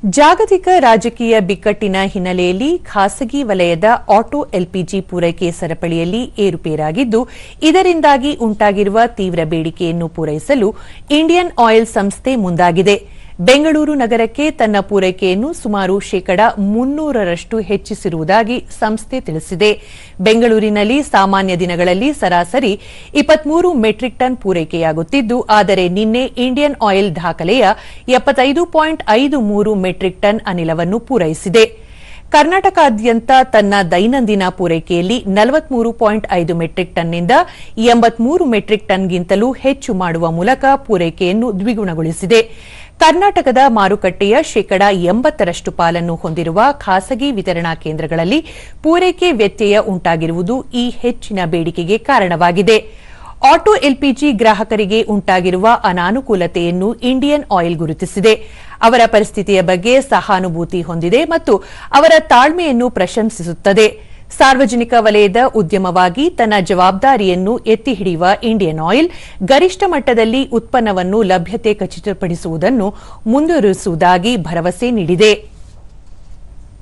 ಜಾಗತಿಕ ರಾಜಕೀಯ ಬಿಕ್ಕಟ್ಟಿನ ಹಿನ್ನೆಲೆಯಲ್ಲಿ ಖಾಸಗಿ ವಲಯದ ಆಟೋ ಎಲ್ಪಿಜಿ ಪೂರೈಕೆ ಸರಪಳಿಯಲ್ಲಿ ಏರುಪೇರಾಗಿದ್ದು, ಇದರಿಂದಾಗಿ ಉಂಟಾಗಿರುವ ತೀವ್ರ ಬೇಡಿಕೆಯನ್ನು ಪೂರೈಸಲು ಇಂಡಿಯನ್ ಆಯಿಲ್ ಸಂಸ್ಥೆ ಮುಂದಾಗಿದೆ. ಬೆಂಗಳೂರು ನಗರಕ್ಕೆ ತನ್ನ ಪೂರೈಕೆಯನ್ನು ಸುಮಾರು 300ರಷ್ಟು ಹೆಚ್ಚಿಸಿರುವುದಾಗಿ ಸಂಸ್ಥೆ ತಿಳಿಸಿದೆ. ಬೆಂಗಳೂರಿನಲ್ಲಿ ಸಾಮಾನ್ಯ ದಿನಗಳಲ್ಲಿ ಸರಾಸರಿ 23 ಮೆಟ್ರಿಕ್ ಟನ್ ಪೂರೈಕೆಯಾಗುತ್ತಿದ್ದು, ಆದರೆ ನಿನ್ನೆ ಇಂಡಿಯನ್ ಆಯಿಲ್ ದಾಖಲೆಯ 75.53 ಮೆಟ್ರಿಕ್ ಟನ್ ಅನಿಲವನ್ನು ಪೂರೈಸಿದೆ. ಕರ್ನಾಟಕಾದ್ಯಂತ ತನ್ನ ದೈನಂದಿನ ಪೂರೈಕೆಯಲ್ಲಿ 43.5 ಮೆಟ್ರಿಕ್ ಟನ್ನಿಂದ 83 ಮೆಟ್ರಿಕ್ ಟನ್ಗಿಂತಲೂ ಹೆಚ್ಚು ಮಾಡುವ ಮೂಲಕ ಪೂರೈಕೆಯನ್ನು ದ್ವಿಗುಣಗೊಳಿಸಿದೆ. ಕರ್ನಾಟಕದ ಮಾರುಕಟ್ಟೆಯ 80ರಷ್ಟು ಪಾಲನ್ನು ಹೊಂದಿರುವ ಖಾಸಗಿ ವಿತರಣಾ ಕೇಂದ್ರಗಳಲ್ಲಿ ಪೂರೈಕೆ ವ್ಯತ್ಯಯ ಉಂಟಾಗಿರುವುದು ಈ ಹೆಚ್ಚಿನ ಬೇಡಿಕೆಗೆ ಕಾರಣವಾಗಿದೆ. ಆಟೋ ಎಲ್ಪಿಜಿ ಗ್ರಾಹಕರಿಗೆ ಉಂಟಾಗಿರುವ ಅನಾನುಕೂಲತೆಯನ್ನು ಇಂಡಿಯನ್ ಆಯಿಲ್ ಗುರುತಿಸಿದೆ. ಅವರ ಪರಿಸ್ಥಿತಿಯ ಬಗ್ಗೆ ಸಹಾನುಭೂತಿ ಹೊಂದಿದೆ ಮತ್ತು ಅವರ ತಾಳ್ಮೆಯನ್ನು ಪ್ರಶಂಸಿಸುತ್ತದೆ. ಸಾರ್ವಜನಿಕ ವಲಯದ ಉದ್ಯಮವಾಗಿ ತನ್ನ ಜವಾಬ್ದಾರಿಯನ್ನು ಎತ್ತಿ ಹಿಡಿಯುವ ಇಂಡಿಯನ್ ಆಯಿಲ್ ಗರಿಷ್ಠ ಮಟ್ಟದಲ್ಲಿ ಉತ್ಪನ್ನವನ್ನು ಲಭ್ಯತೆ ಖಚಿತಪಡಿಸುವುದನ್ನು ಮುಂದುವರಿಸುವುದಾಗಿ ಭರವಸೆ ನೀಡಿದೆ.